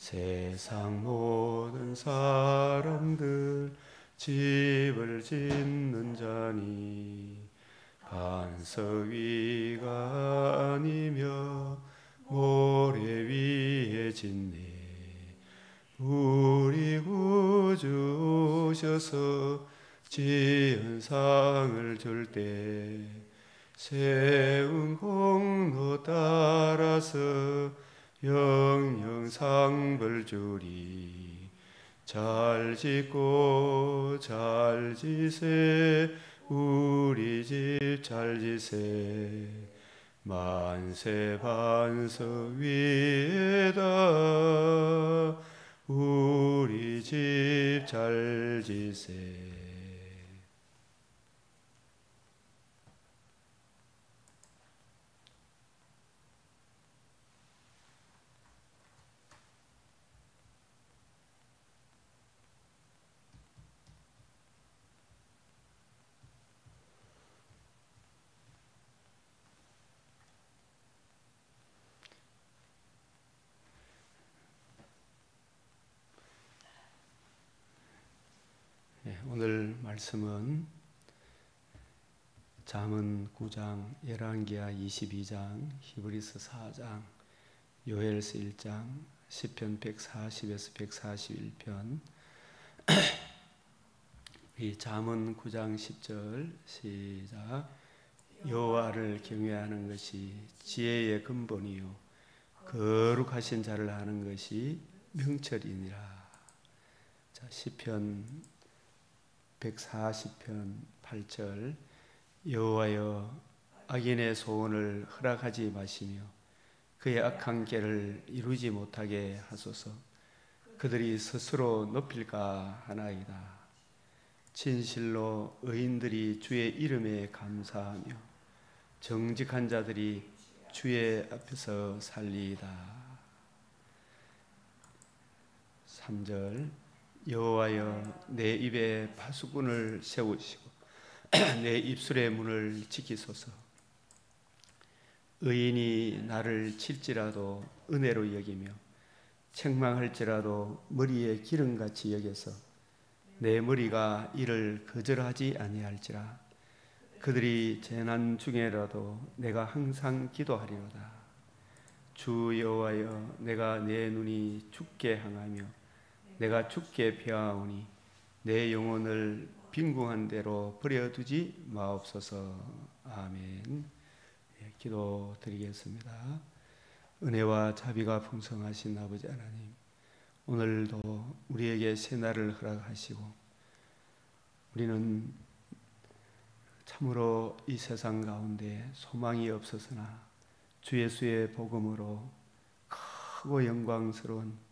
세상 모든 사람들 집을 짓는 자니 반석 위가 아니며 모래 위에 짓네. 우리 구주 오셔서 지은 상을 줄 때 세운 공로 따라서 영영 상벌 주리. 잘 짓고 잘 지세 우리 집 잘 지세. 만세 반석 위에다 우리 집 잘 지세. 오늘 말씀은 잠언 9장, 열왕기하 22장, 히브리서 4장, 요엘서 1장, 시편 140에서 141편. 이 잠언 9장 10절 시작. 여호와를 경외하는 것이 지혜의 근본이요 거룩하신 자를 아는 것이 명철이니라. 자, 시편 140편 8절. 여호와여 악인의 소원을 허락하지 마시며 그의 악한 길을 이루지 못하게 하소서. 그들이 스스로 높일까 하나이다. 진실로 의인들이 주의 이름에 감사하며 정직한 자들이 주의 앞에서 살리이다. 3절. 여호와여 내 입에 파수꾼을 세우시고 내 입술의 문을 지키소서. 의인이 나를 칠지라도 은혜로 여기며 책망할지라도 머리에 기름같이 여겨서 내 머리가 이를 거절하지 아니할지라. 그들이 재난 중에라도 내가 항상 기도하리로다. 주 여호와여 내가 내 눈이 주께 향하며 내가 주께 피하오니 내 영혼을 빈궁한 대로 버려두지 마옵소서. 아멘. 기도드리겠습니다. 은혜와 자비가 풍성하신 아버지 하나님, 오늘도 우리에게 새날을 허락하시고 우리는 참으로 이 세상 가운데 소망이 없었으나 주 예수의 복음으로 크고 영광스러운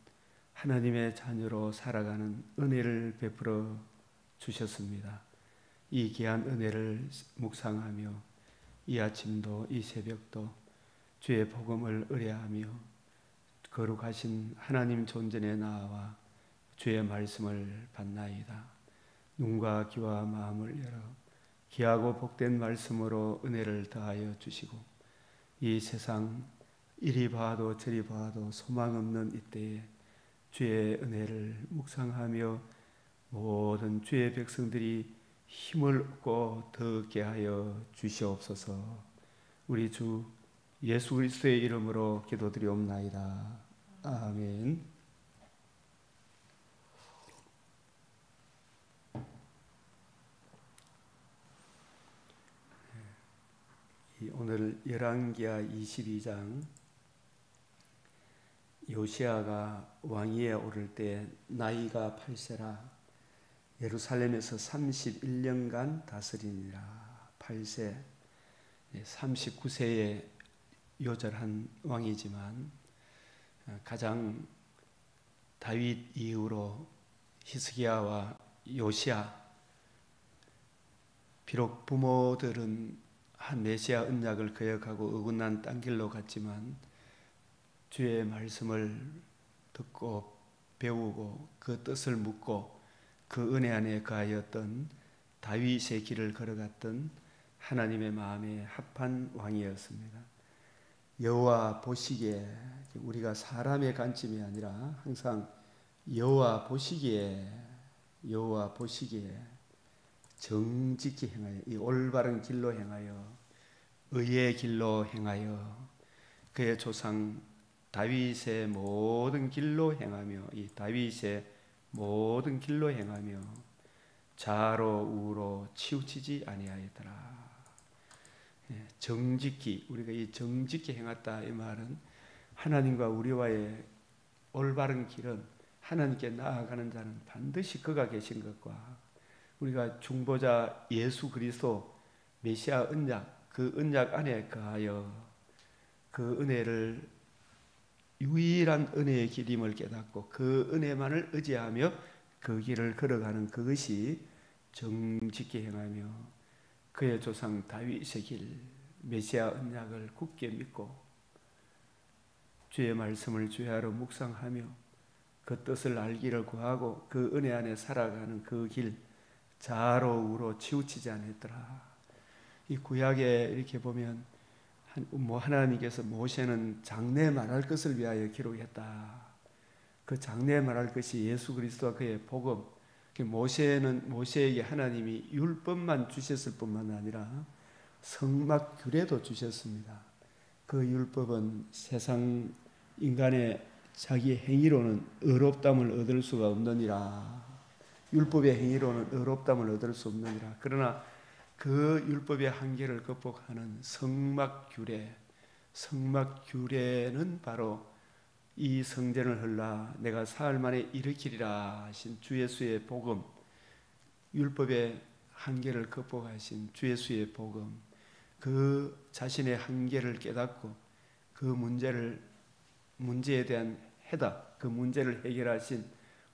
하나님의 자녀로 살아가는 은혜를 베풀어 주셨습니다. 이 귀한 은혜를 묵상하며 이 아침도 이 새벽도 주의 복음을 의뢰하며 거룩하신 하나님 존전에 나아와 주의 말씀을 받나이다. 눈과 귀와 마음을 열어 귀하고 복된 말씀으로 은혜를 더하여 주시고 이 세상 이리 봐도 저리 봐도 소망 없는 이때에 주의 은혜를 묵상하며 모든 주의 백성들이 힘을 얻고 더 얻게 하여 주시옵소서. 우리 주 예수 그리스도의 이름으로 기도드리옵나이다. 아멘. 오늘 열왕기하 22장. 요시아가 왕위에 오를 때 나이가 8세라. 예루살렘에서 31년간 다스리니라. 8세, 39세에 요절한 왕이지만 가장 다윗 이후로 히스기야와 요시야, 비록 부모들은 한 메시아 언약을 거역하고 어긋난 딴 길로 갔지만 주의 말씀을 듣고 배우고 그 뜻을 묻고 그 은혜 안에 거하였던 다윗의 길을 걸어갔던 하나님의 마음에 합한 왕이었습니다. 여호와 보시기에, 우리가 사람의 관점이 아니라 항상 여호와 보시기에 정직히 행하여, 이 올바른 길로 행하여, 의의 길로 행하여, 그의 조상 다윗의 모든 길로 행하며, 이 다윗의 모든 길로 행하며 좌로 우로 치우치지 아니하였더라. 정직히, 우리가 이 정직히 행했다, 이 말은 하나님과 우리와의 올바른 길은, 하나님께 나아가는 자는 반드시 그가 계신 것과, 우리가 중보자 예수 그리스도 메시아 언약, 그 언약 안에 거하여 그 은혜를, 유일한 은혜의 길임을 깨닫고 그 은혜만을 의지하며 그 길을 걸어가는 그것이 정직히 행하며 그의 조상 다윗의 길, 메시아 언약을 굳게 믿고 주의 말씀을 주야로 묵상하며 그 뜻을 알기를 구하고 그 은혜 안에 살아가는 그 길, 좌로 우로 치우치지 않았더라. 이 구약에 이렇게 보면 하나님께서 모세는 장래 말할 것을 위하여 기록했다. 그 장래 말할 것이 예수 그리스도와 그의 복음. 모세에게 하나님이 율법만 주셨을 뿐만 아니라 성막 규례도 주셨습니다. 그 율법은 세상 인간의 자기 행위로는 의롭담을 얻을 수가 없느니라. 율법의 행위로는 의롭담을 얻을 수 없느니라. 그러나 그 율법의 한계를 극복하는 성막 규례는 바로 이 성전을 헐라 내가 사흘 만에 일으키리라 하신 주 예수의 복음, 율법의 한계를 극복하신 주 예수의 복음, 그 자신의 한계를 깨닫고 그 문제에 대한 해답, 그 문제를 해결하신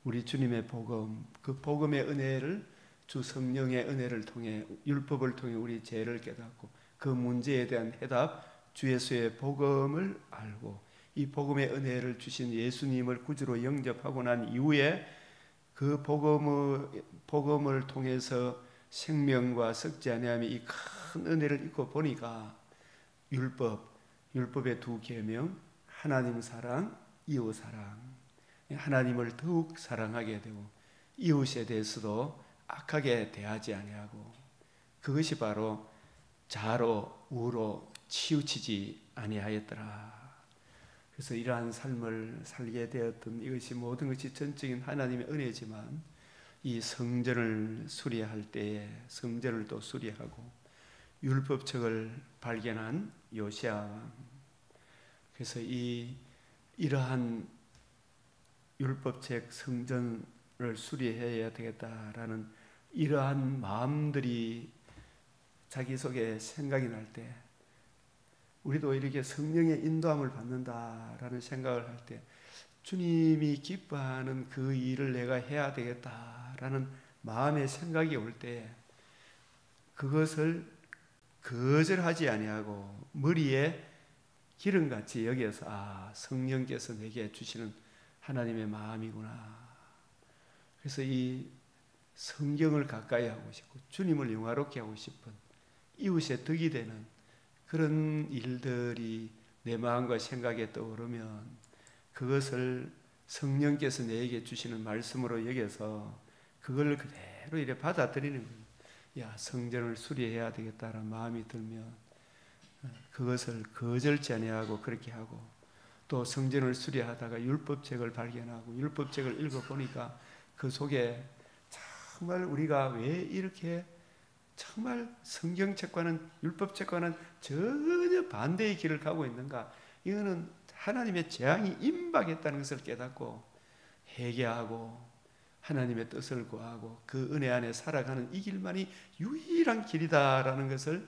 우리 주님의 복음, 그 복음의 은혜를, 주 성령의 은혜를 통해, 율법을 통해 우리 죄를 깨닫고 그 문제에 대한 해답, 주 예수의 복음을 알고 이 복음의 은혜를 주신 예수님을 구주로 영접하고 난 이후에 그 복음을 통해서 생명과 썩지 아니하며 이 큰 은혜를 입고 보니까 율법의 두 계명, 하나님 사랑, 이웃 사랑, 하나님을 더욱 사랑하게 되고 이웃에 대해서도 악하게 대하지 아니하고, 그것이 바로 좌로 우로 치우치지 아니하였더라. 그래서 이러한 삶을 살게 되었던, 이것이 모든 것이 전적인 하나님의 은혜지만 이 성전을 수리할 때에 성전을 또 수리하고 율법책을 발견한 요시야 왕, 그래서 이러한 율법책 성전을 수리해야 되겠다라는 이러한 마음들이 자기 속에 생각이 날 때, 우리도 이렇게 성령의 인도함을 받는다라는 생각을 할 때, 주님이 기뻐하는 그 일을 내가 해야 되겠다라는 마음의 생각이 올 때, 그것을 거절하지 아니하고 머리에 기름같이 여겨서 성령께서 내게 주시는 하나님의 마음이구나. 그래서 이 성경을 가까이 하고 싶고 주님을 영화롭게 하고 싶은, 이웃의 덕이 되는 그런 일들이 내 마음과 생각에 떠오르면 그것을 성령께서 내게 주시는 말씀으로 여겨서 그걸 그대로 이렇게 받아들이는 거예요. 야, 성전을 수리해야 되겠다는 마음이 들면 그것을 거절치 아니하고 그렇게 하고, 또 성전을 수리하다가 율법책을 발견하고 율법책을 읽어보니까 그 속에 정말 우리가 왜 이렇게 정말 성경책과는 율법책과는 전혀 반대의 길을 가고 있는가, 이거는 하나님의 재앙이 임박했다는 것을 깨닫고 회개하고 하나님의 뜻을 구하고 그 은혜 안에 살아가는 이 길만이 유일한 길이다라는 것을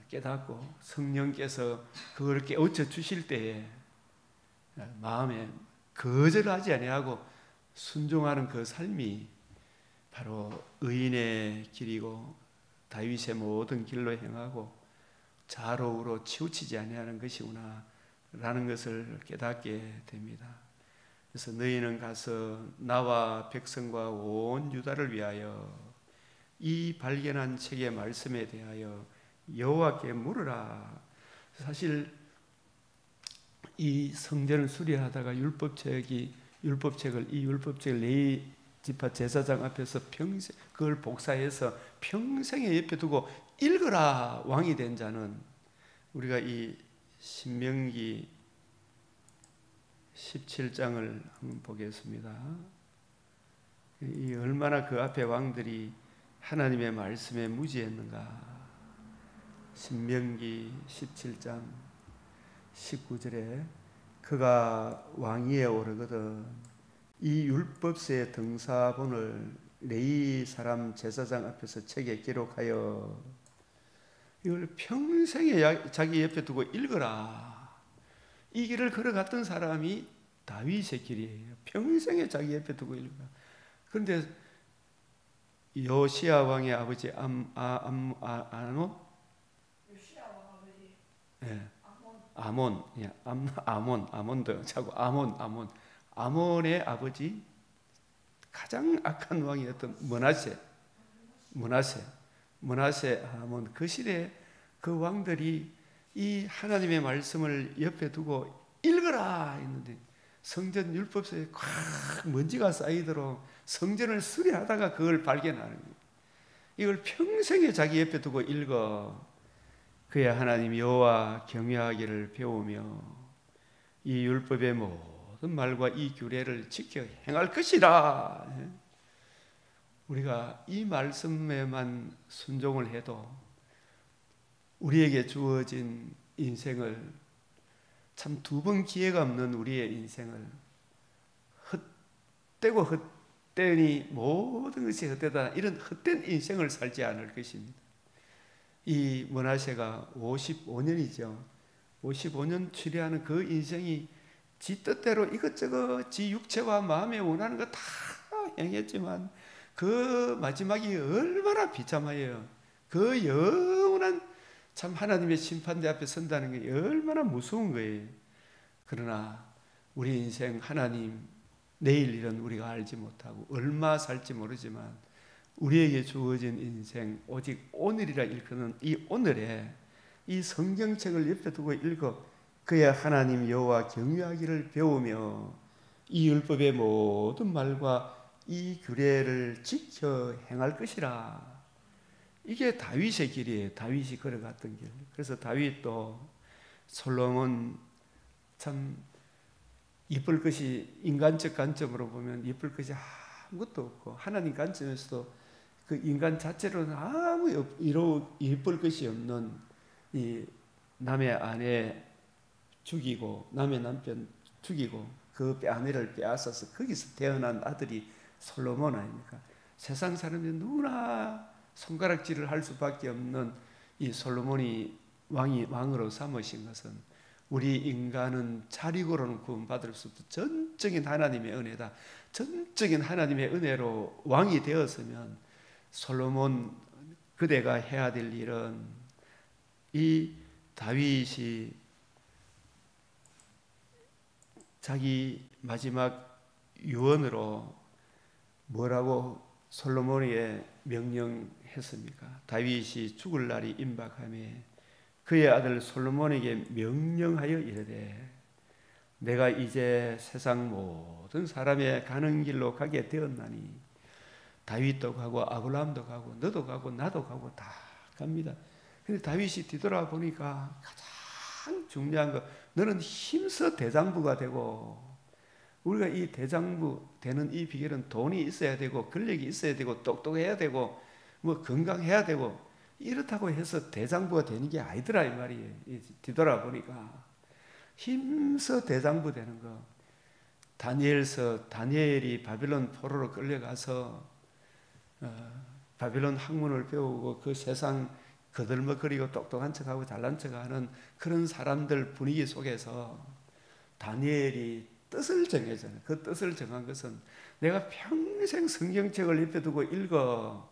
깨닫고 성령께서 그걸 깨우쳐 주실 때에 마음에 거절하지 아니하고 순종하는 그 삶이 바로 의인의 길이고 다윗의 모든 길로 행하고 좌로 우로 치우치지 아니하는 것이구나 라는 것을 깨닫게 됩니다. 그래서 너희는 가서 나와 백성과 온 유다를 위하여 이 발견한 책의 말씀에 대하여 여호와께 물으라. 사실 이 성전을 수리하다가 율법책을 레위 지파 제사장 앞에서 평생 그걸 복사해서 평생에 옆에 두고 읽어라 왕이 된 자는, 우리가 이 신명기 17장을 한번 보겠습니다. 이 얼마나 그 앞에 왕들이 하나님의 말씀에 무지했는가. 신명기 17장 19절에 그가 왕위에 오르거든 이 율법서의 등사본을 레위 사람 제사장 앞에서 책에 기록하여 이걸 평생에 자기 옆에 두고 읽어라. 이 길을 걸어갔던 사람이 다윗의 길이에요. 평생에 자기 옆에 두고 읽어라. 그런데 요시야 왕의 아버지 아몬, 아몬도 자꾸 아몬의 아버지 가장 악한 왕이었던 머나세 아몬, 그 시대에 그 왕들이 이 하나님의 말씀을 옆에 두고 읽어라 했는데 성전 율법서에 꽉 먼지가 쌓이도록 성전을 수리하다가 그걸 발견하는 거예요. 이걸 평생에 자기 옆에 두고 읽어 그의 하나님 여호와 경외하기를 배우며 이 율법의 모든 말과 이 규례를 지켜 행할 것이라. 우리가 이 말씀에만 순종을 해도 우리에게 주어진 인생을, 참 두 번 기회가 없는 우리의 인생을 헛되고 헛되니 모든 것이 헛되다, 이런 헛된 인생을 살지 않을 것입니다. 이 머나세가 55년이죠. 55년 추리하는 그 인생이 지 뜻대로 이것저것 지 육체와 마음에 원하는 거 다 행했지만 그 마지막이 얼마나 비참하여, 그 영원한 참 하나님의 심판대 앞에 선다는 게 얼마나 무서운 거예요. 그러나 우리 인생 하나님 내일 일은 우리가 알지 못하고 얼마 살지 모르지만 우리에게 주어진 인생 오직 오늘이라 일컫는 이 오늘에 이 성경책을 옆에 두고 읽어 그의 하나님 여호와 경외하기를 배우며 이 율법의 모든 말과 이 규례를 지켜 행할 것이라. 이게 다윗의 길이에요. 다윗이 걸어갔던 길. 그래서 다윗도 솔로몬 참 예쁠 것이, 인간적 관점으로 보면 예쁠 것이 아무것도 없고 하나님 관점에서도 그 인간 자체로는 아무 예쁠 것이 없는 이 남의 아내 죽이고 남의 남편 죽이고 그 아내를 빼앗아서 거기서 태어난 아들이 솔로몬 아닙니까? 세상 사람들이 누구나 손가락질을 할 수밖에 없는 이 솔로몬이 왕으로 삼으신 것은 우리 인간은 자력으로는 구원받을 수 없고 전적인 하나님의 은혜다. 전적인 하나님의 은혜로 왕이 되었으면 솔로몬 그대가 해야 될 일은 이 다윗이 자기 마지막 유언으로 뭐라고 솔로몬에게 명령했습니까? 다윗이 죽을 날이 임박하매 그의 아들 솔로몬에게 명령하여 이르되 내가 이제 세상 모든 사람의 가는 길로 가게 되었나니 다윗도 가고 아브라함도 가고 너도 가고 나도 가고 다 갑니다. 근데 다윗이 뒤돌아보니까 가장 중요한 거, 너는 힘써 대장부가 되고, 우리가 이 대장부 되는 이 비결은 돈이 있어야 되고 권력이 있어야 되고 똑똑해야 되고 뭐 건강해야 되고 이렇다고 해서 대장부가 되는 게 아니더라 이 말이에요. 뒤돌아보니까 힘써 대장부 되는 거. 다니엘이 바빌론 포로로 끌려가서 바빌론 학문을 배우고 그 세상 거들먹거리고 똑똑한 척하고 잘난 척하는 그런 사람들 분위기 속에서 다니엘이 뜻을 정해잖아요. 그 뜻을 정한 것은 내가 평생 성경책을 옆에 두고 읽어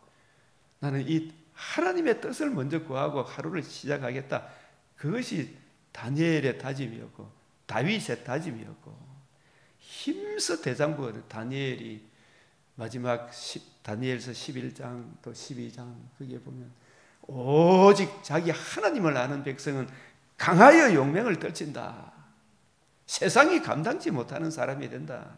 나는 이 하나님의 뜻을 먼저 구하고 하루를 시작하겠다. 그것이 다니엘의 다짐이었고 다윗의 다짐이었고 힘써 대장부가 다니엘이 마지막 다니엘서 11장 또 12장 거기에 보면 오직 자기 하나님을 아는 백성은 강하여 용맹을 떨친다. 세상이 감당치 못하는 사람이 된다.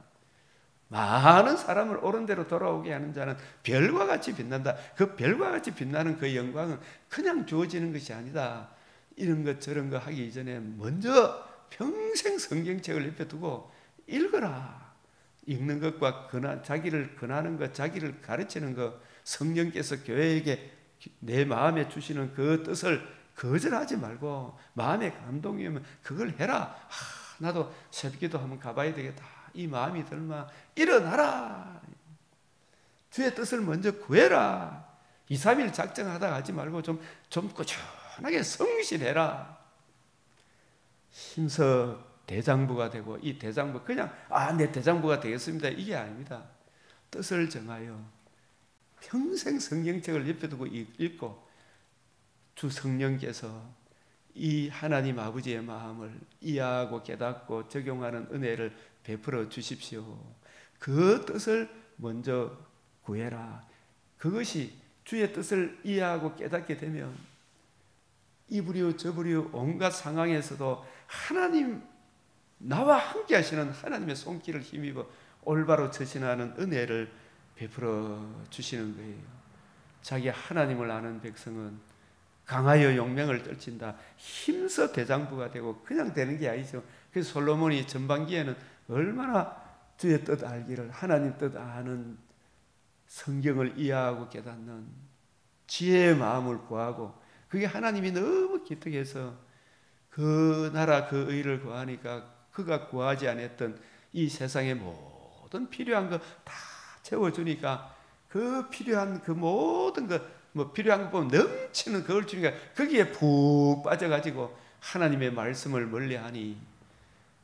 많은 사람을 옳은 대로 돌아오게 하는 자는 별과 같이 빛난다. 그 별과 같이 빛나는 그 영광은 그냥 주어지는 것이 아니다. 이런 것 저런 거 하기 이전에 먼저 평생 성경책을 옆에 두고 읽어라. 읽는 것과 자기를 권하는 것, 자기를 가르치는 것, 성령께서 교회에게 내 마음에 주시는 그 뜻을 거절하지 말고 마음에 감동이 오면 그걸 해라. 나도 새벽기도 한번 가봐야 되겠다. 이 마음이 들면 일어나라. 주의 뜻을 먼저 구해라. 2, 3일 작정하다가 하지 말고 좀 꾸준하게 성실해라. 힘써 대장부가 되고, 이 대장부 그냥 내 대장부가 되겠습니다 이게 아닙니다. 뜻을 정하여 평생 성경책을 옆에 두고 읽고 주 성령께서 이 하나님 아버지의 마음을 이해하고 깨닫고 적용하는 은혜를 베풀어 주십시오. 그 뜻을 먼저 구해라. 그것이 주의 뜻을 이해하고 깨닫게 되면 이부리우 저부리우 온갖 상황에서도 하나님, 나와 함께 하시는 하나님의 손길을 힘입어 올바로 처신하는 은혜를 베풀어 주시는 거예요. 자기 하나님을 아는 백성은 강하여 용맹을 떨친다. 힘써 대장부가 되고 그냥 되는 게 아니죠. 그래서 솔로몬이 전반기에는 얼마나 주의 뜻 알기를, 하나님 뜻 아는, 성경을 이해하고 깨닫는 지혜의 마음을 구하고, 그게 하나님이 너무 기특해서 그 나라 그 의를 구하니까 그가 구하지 않았던 이 세상의 모든 필요한 거 다 채워주니까 그 필요한 그 모든 거, 필요한 거 보면 넘치는 그걸 주니까 거기에 푹 빠져가지고 하나님의 말씀을 멀리하니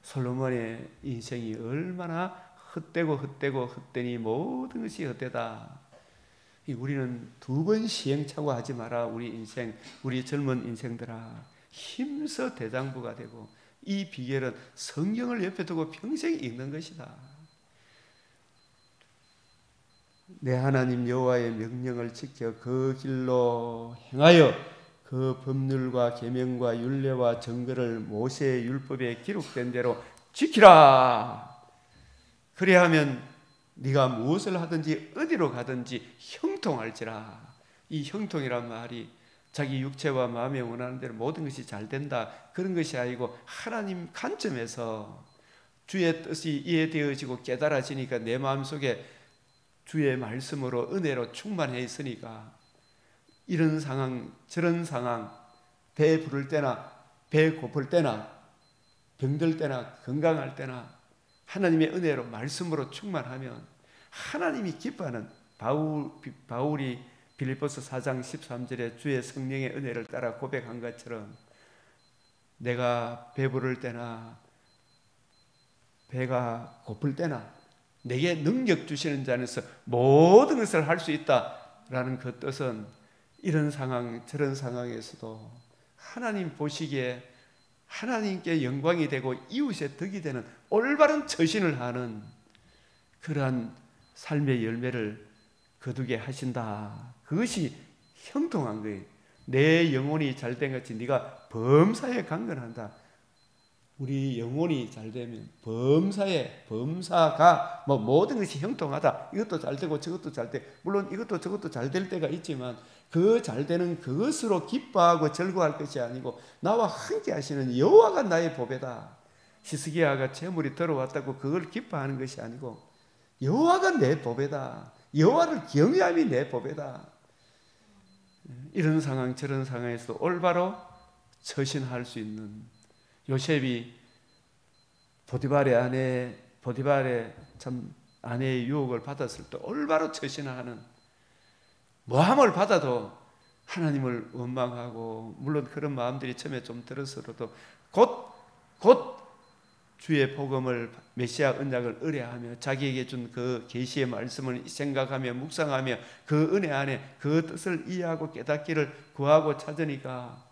솔로몬의 인생이 얼마나 헛되니 모든 것이 헛되다. 우리는 2번 시행착오 하지 마라. 우리 인생, 우리 젊은 인생들아, 힘써 대장부가 되고, 이 비결은 성경을 옆에 두고 평생 읽는 것이다. 내 하나님 여호와의 명령을 지켜 그 길로 행하여 그 법률과 계명과 율례와 정거를 모세의 율법에 기록된 대로 지키라. 그래야 하면 네가 무엇을 하든지 어디로 가든지 형통할지라. 이 형통이란 말이 자기 육체와 마음에 원하는 대로 모든 것이 잘 된다 그런 것이 아니고, 하나님 관점에서 주의 뜻이 이해되어지고 깨달아지니까 내 마음속에 주의 말씀으로 은혜로 충만해 있으니까 이런 상황 저런 상황, 배 부를 때나 배 고플 때나 병들 때나 건강할 때나 하나님의 은혜로 말씀으로 충만하면 하나님이 기뻐하는, 바울이 빌립보서 4장 13절에 주의 성령의 은혜를 따라 고백한 것처럼 내가 배부를 때나 배가 고플 때나 내게 능력 주시는 자 안에서 모든 것을 할 수 있다라는 그 뜻은 이런 상황 저런 상황에서도 하나님 보시기에 하나님께 영광이 되고 이웃의 덕이 되는 올바른 처신을 하는 그러한 삶의 열매를 거두게 하신다. 그것이 형통한 거예요. 내 영혼이 잘된 같이 네가 범사에 강건한다. 우리 영혼이 잘되면 범사가 모든 것이 형통하다. 이것도 잘되고 저것도 잘돼. 물론 이것도 저것도 잘될 때가 있지만 그 잘되는 그것으로 기뻐하고 즐거워할 것이 아니고 나와 함께 하시는 여호와가 나의 보배다. 히스기야가 재물이 들어왔다고 그걸 기뻐하는 것이 아니고 여호와가 내 보배다. 여호와를 경외함이 내 보배다. 이런 상황 저런 상황에서도 올바로 처신할 수 있는, 요셉이 보디발의 참 아내의 유혹을 받았을 때 올바로 처신하는, 모함을 받아도 하나님을 원망하고, 물론 그런 마음들이 처음에 좀 들었어도 곧 주의 복음을, 메시아 언약을 의뢰하며 자기에게 준 그 계시의 말씀을 생각하며 묵상하며 그 은혜 안에 그 뜻을 이해하고 깨닫기를 구하고 찾으니까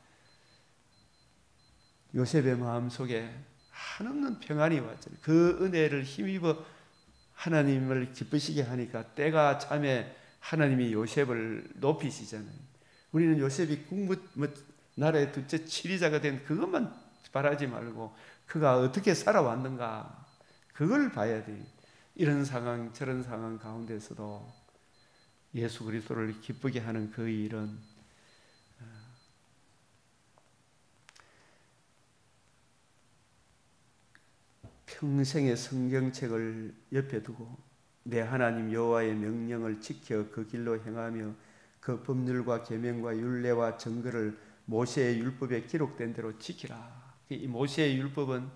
요셉의 마음속에 한없는 평안이 왔잖아요. 그 은혜를 힘입어 하나님을 기쁘시게 하니까 때가 참에 하나님이 요셉을 높이시잖아요. 우리는 요셉이 나라의 둘째 치리자가 된 그것만 바라지 말고 그가 어떻게 살아왔는가, 그걸 봐야 돼. 이런 상황 저런 상황 가운데서도 예수 그리스도를 기쁘게 하는 그 일은 평생의 성경책을 옆에 두고 내 하나님 여호와의 명령을 지켜 그 길로 행하며 그 법률과 계명과 율례와 증거를 모세의 율법에 기록된 대로 지키라. 이 모세의 율법은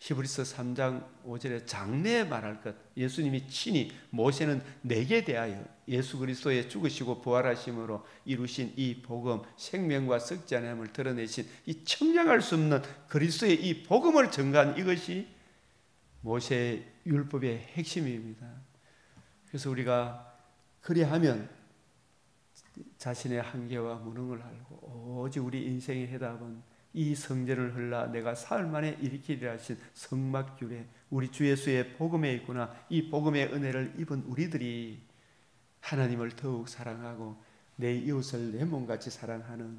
히브리서 3장 5절에 장래에 말할 것, 예수님이 친히 모세는 내게 대하여 예수 그리스도의 죽으시고 부활하심으로 이루신 이 복음, 생명과 썩지 않음을 드러내신 이 청량할 수 없는 그리스도의 이 복음을 전가한 이것이 모세의 율법의 핵심입니다. 그래서 우리가 그리하면 자신의 한계와 무능을 알고 오직 우리 인생의 해답은 이 성전을 헐라 내가 사흘 만에 일으키리라 하신 성막규례, 우리 주 예수의 복음에 있구나. 이 복음의 은혜를 입은 우리들이 하나님을 더욱 사랑하고 내 이웃을 내 몸같이 사랑하는,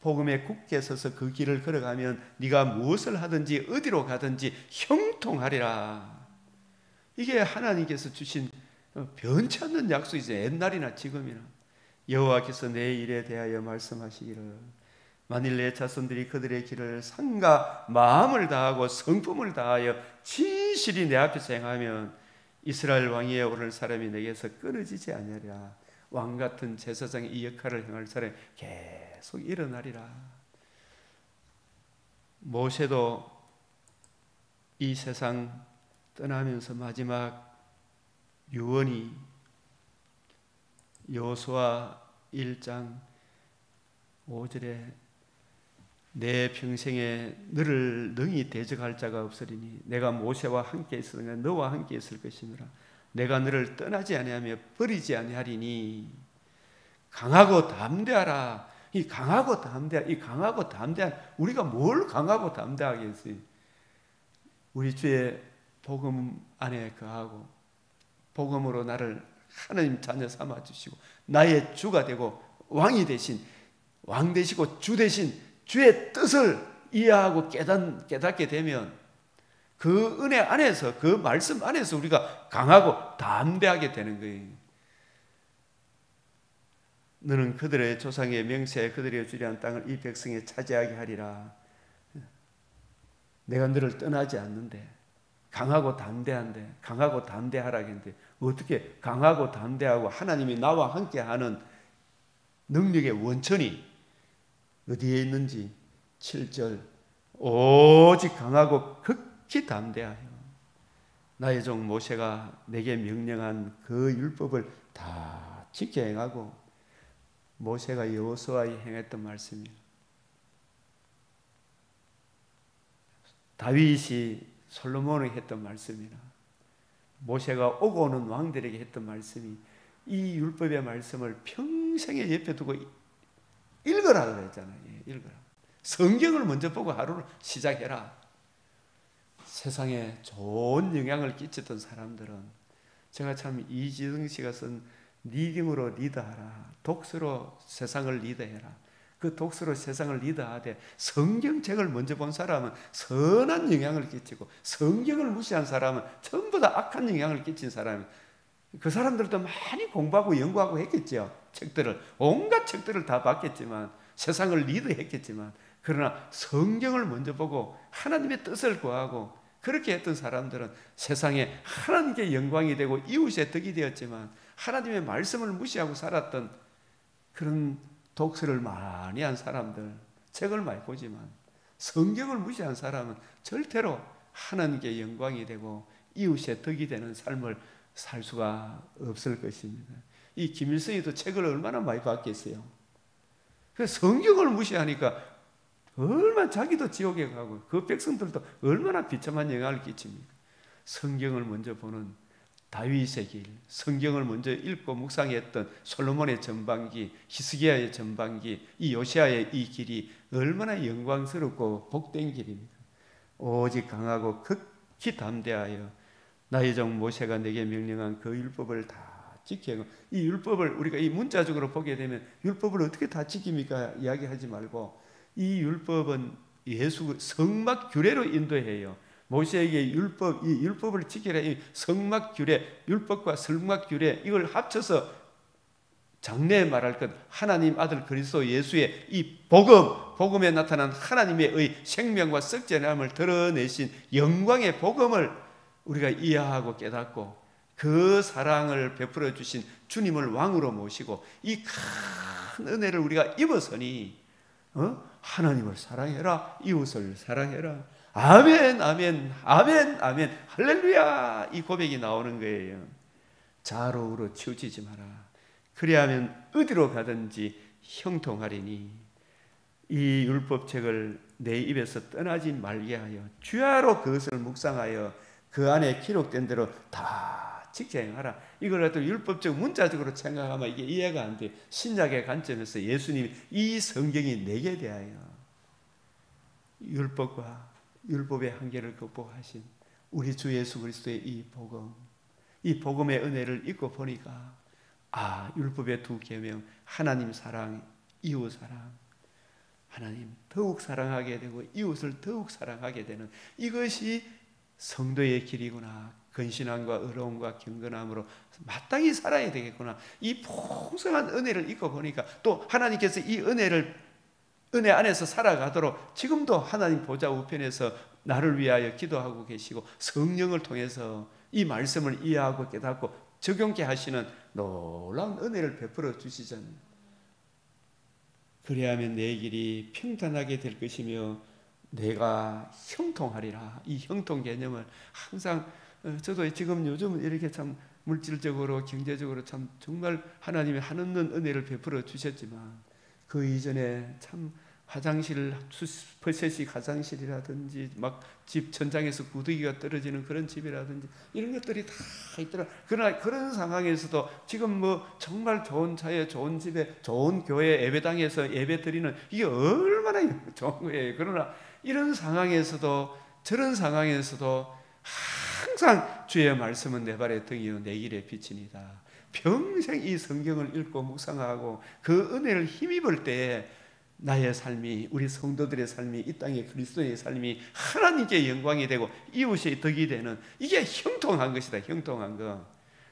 복음에 굳게 서서 그 길을 걸어가면 네가 무엇을 하든지 어디로 가든지 형통하리라. 이게 하나님께서 주신 변치 않는 약속이죠. 옛날이나 지금이나. 여호와께서 내 일에 대하여 말씀하시기를 만일 내 자손들이 그들의 길을 상과 마음을 다하고 성품을 다하여 진실이 내 앞에서 행하면 이스라엘 왕위에 오를 사람이 내게서 끊어지지 아니하리라. 왕같은 제사장의 이 역할을 행할 사람이 계속 일어나리라. 모세도 이 세상 떠나면서 마지막 유언이 여호수아 1장 5절에 내 평생에 너를 능히 대적할 자가 없으리니 내가 모세와 함께 있으니까 너와 함께 있을 것이니라. 내가 너를 떠나지 아니하며 버리지 아니하리니 강하고 담대하라. 이 강하고 담대한 우리가 뭘 강하고 담대하겠어요? 우리 주의 복음 안에 거하고 복음으로 나를 하나님 자녀 삼아 주시고 나의 주가 되고 왕이 되신 왕 되시고 주 되신 주의 뜻을 이해하고 깨닫게 되면 그 은혜 안에서 그 말씀 안에서 우리가 강하고 담대하게 되는 거예요. 너는 그들의 조상의 명세에 그들의 주리한 땅을 이 백성에 차지하게 하리라. 내가 너를 떠나지 않는데 강하고 담대한데 강하고 담대하라겠는데 어떻게 강하고 담대하고 하나님이 나와 함께하는 능력의 원천이 어디에 있는지 7절 오직 강하고 극히 담대하여 나의 종 모세가 내게 명령한 그 율법을 다 지켜 행하고 모세가 여호수아에 행했던 말씀이에요. 다윗이 솔로몬이 했던 말씀이나 모세가 오고 오는 왕들에게 했던 말씀이 이 율법의 말씀을 평생에 옆에 두고 읽으라 그랬잖아요. 읽으라. 성경을 먼저 보고 하루를 시작해라. 세상에 좋은 영향을 끼쳤던 사람들은 제가 참 이지등 씨가 쓴 리딩으로 리더하라. 독서로 세상을 리더해라. 그 독서로 세상을 리더하되 성경책을 먼저 본 사람은 선한 영향을 끼치고 성경을 무시한 사람은 전부 다 악한 영향을 끼친 사람이 그 사람들도 많이 공부하고 연구하고 했겠죠. 책들을 온갖 책들을 다 봤겠지만 세상을 리드했겠지만 그러나 성경을 먼저 보고 하나님의 뜻을 구하고 그렇게 했던 사람들은 세상에 하나님께 영광이 되고 이웃의 덕이 되었지만 하나님의 말씀을 무시하고 살았던 그런 독서를 많이 한 사람들, 책을 많이 보지만 성경을 무시한 사람은 절대로 하나님께 영광이 되고 이웃의 덕이 되는 삶을 살 수가 없을 것입니다. 이 김일성이도 책을 얼마나 많이 봤겠어요. 그래서 성경을 무시하니까 얼마나 자기도 지옥에 가고 그 백성들도 얼마나 비참한 영향을 끼칩니까? 성경을 먼저 보는 다윗의 길, 성경을 먼저 읽고 묵상했던 솔로몬의 전반기, 히스기야의 전반기, 이 요시아의 이 길이 얼마나 영광스럽고 복된 길입니까? 오직 강하고 극히 담대하여 나의 종 모세가 내게 명령한 그 율법을 다 지키고, 이 율법을 우리가 이 문자적으로 보게 되면 율법을 어떻게 다 지킵니까? 이야기하지 말고 이 율법은 예수 성막 규례로 인도해요. 모세에게 이 율법을 지키라. 이 성막 규례, 율법과 성막 규례 이걸 합쳐서 장래에 말할 것 하나님 아들 그리스도 예수의 이 복음에 나타난 하나님의 생명과 썩전함을 드러내신 영광의 복음을 우리가 이해하고 깨닫고 그 사랑을 베풀어 주신 주님을 왕으로 모시고 이 큰 은혜를 우리가 입었으니 하나님을 사랑해라, 이웃을 사랑해라. 아멘, 아멘, 아멘, 아멘, 할렐루야. 이 고백이 나오는 거예요. 좌로우로 치우치지 마라. 그리하면 어디로 가든지 형통하리니. 이 율법책을 내 입에서 떠나지 말게 하여 주야로 그것을 묵상하여 그 안에 기록된 대로 다 지켜 행하라. 이걸 갖다 율법적 문자적으로 생각하면 이게 이해가 안 돼요. 신약의 관점에서 예수님이 이 성경이 내게 대하여 율법과 율법의 한계를 극복하신 우리 주 예수 그리스도의 이 복음, 이 복음의 은혜를 읽고 보니까 율법의 두 계명, 하나님 사랑, 이웃 사랑, 하나님 더욱 사랑하게 되고 이웃을 더욱 사랑하게 되는 이것이 성도의 길이구나. 근신함과 의로움과 경건함으로 마땅히 살아야 되겠구나. 이 풍성한 은혜를 읽고 보니까 또 하나님께서 이 은혜 안에서 살아가도록 지금도 하나님 보좌 우편에서 나를 위하여 기도하고 계시고 성령을 통해서 이 말씀을 이해하고 깨닫고 적용케 하시는 놀라운 은혜를 베풀어 주시잖아요. 그리하면 내 길이 평탄하게 될 것이며 내가 형통하리라. 이 형통 개념을 항상 저도 지금 요즘 이렇게 참 물질적으로 경제적으로 참 정말 하나님의 한없는 은혜를 베풀어 주셨지만 그 이전에 참 화장실 퍼셋식 화장실이라든지 막 집 천장에서 구더기가 떨어지는 그런 집이라든지 이런 것들이 다 있더라. 그러나 그런 상황에서도 지금 뭐 정말 좋은 차에 좋은 집에 좋은 교회 예배당에서 예배 드리는 이게 얼마나 좋은 거예요. 그러나 이런 상황에서도 저런 상황에서도 항상 주의 말씀은 내 발의 등이요 내 길의 빛이니이다. 평생 이 성경을 읽고 묵상하고 그 은혜를 힘입을 때에 나의 삶이, 우리 성도들의 삶이, 이 땅의 그리스도의 삶이 하나님께 영광이 되고 이웃의 덕이 되는 이게 형통한 것이다. 형통한 거.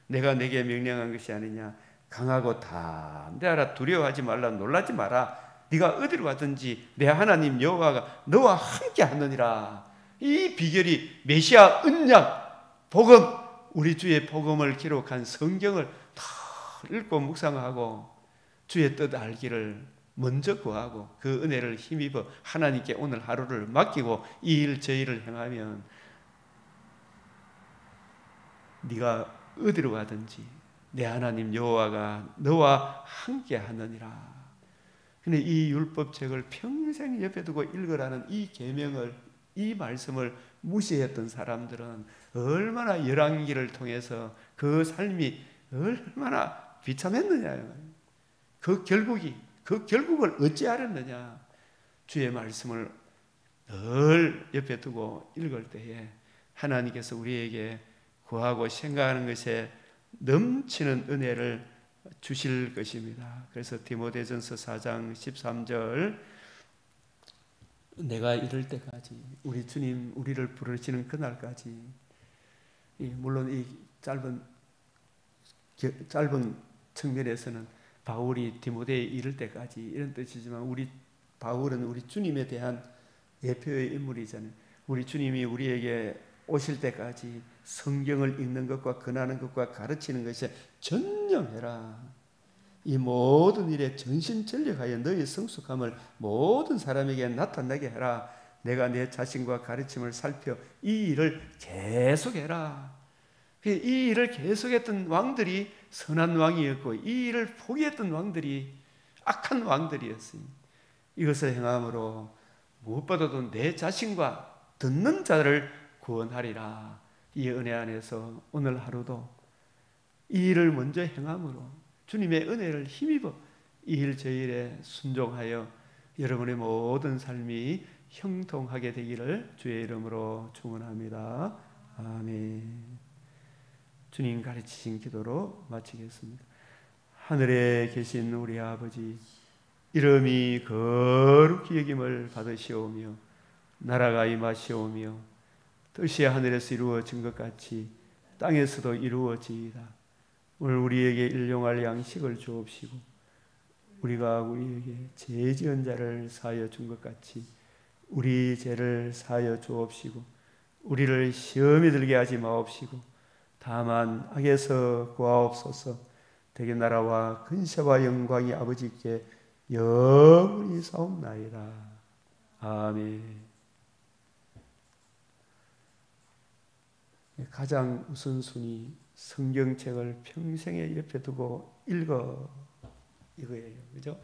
내가 내게 명령한 것이 아니냐. 강하고 담대하라. 두려워하지 말라. 놀라지 마라. 네가 어디로 가든지 내 하나님 여호와가 너와 함께 하느니라. 이 비결이 메시아 언약 복음, 우리 주의 복음을 기록한 성경을 다 읽고 묵상하고 주의 뜻 알기를 먼저 구하고 그 은혜를 힘입어 하나님께 오늘 하루를 맡기고 이 일 저 일을 행하면 네가 어디로 가든지 내 하나님 여호와가 너와 함께 하느니라. 근데 이 율법책을 평생 옆에 두고 읽으라는 이 계명을, 이 말씀을 무시했던 사람들은 얼마나 열왕기를 통해서 그 삶이 얼마나 비참했느냐요. 그 결국을 어찌하렸느냐. 주의 말씀을 늘 옆에 두고 읽을 때에 하나님께서 우리에게 구하고 생각하는 것에 넘치는 은혜를 주실 것입니다. 그래서 디모데전서 4장 13절 내가 이럴 때까지 우리 주님 우리를 부르시는 그날까지 물론 이 짧은 측면에서는 바울이 디모데에 이를 때까지 이런 뜻이지만 우리 바울은 우리 주님에 대한 예표의 인물이잖아요. 우리 주님이 우리에게 오실 때까지 성경을 읽는 것과 권하는 것과 가르치는 것에 전념해라. 이 모든 일에 전심전력하여 너의 성숙함을 모든 사람에게 나타나게 해라. 내가 내 자신과 가르침을 살펴 이 일을 계속해라. 이 일을 계속했던 왕들이 선한 왕이었고 이 일을 포기했던 왕들이 악한 왕들이었으니 이것을 행함으로 무엇보다도 내 자신과 듣는 자를 구원하리라. 이 은혜 안에서 오늘 하루도 이 일을 먼저 행함으로 주님의 은혜를 힘입어 이 일 저 일에 순종하여 여러분의 모든 삶이 형통하게 되기를 주의 이름으로 축원합니다. 아멘. 주님 가르치신 기도로 마치겠습니다. 하늘에 계신 우리 아버지, 이름이 거룩히 여김을 받으시오며 나라가 임하시오며 뜻이 하늘에서 이루어진 것 같이 땅에서도 이루어지이다. 오늘 우리에게 일용할 양식을 주옵시고 우리가 우리에게 죄 지은 자를 사하여 준 것 같이 우리 죄를 사하여 주옵시고 우리를 시험에 들게 하지 마옵시고 다만 악에서 구하옵소서. 대개 나라와 근세와 영광이 아버지께 영원히 사옵나이다. 아멘. 가장 우선순위 성경책을 평생에 옆에 두고 읽어 이거예요. 그죠?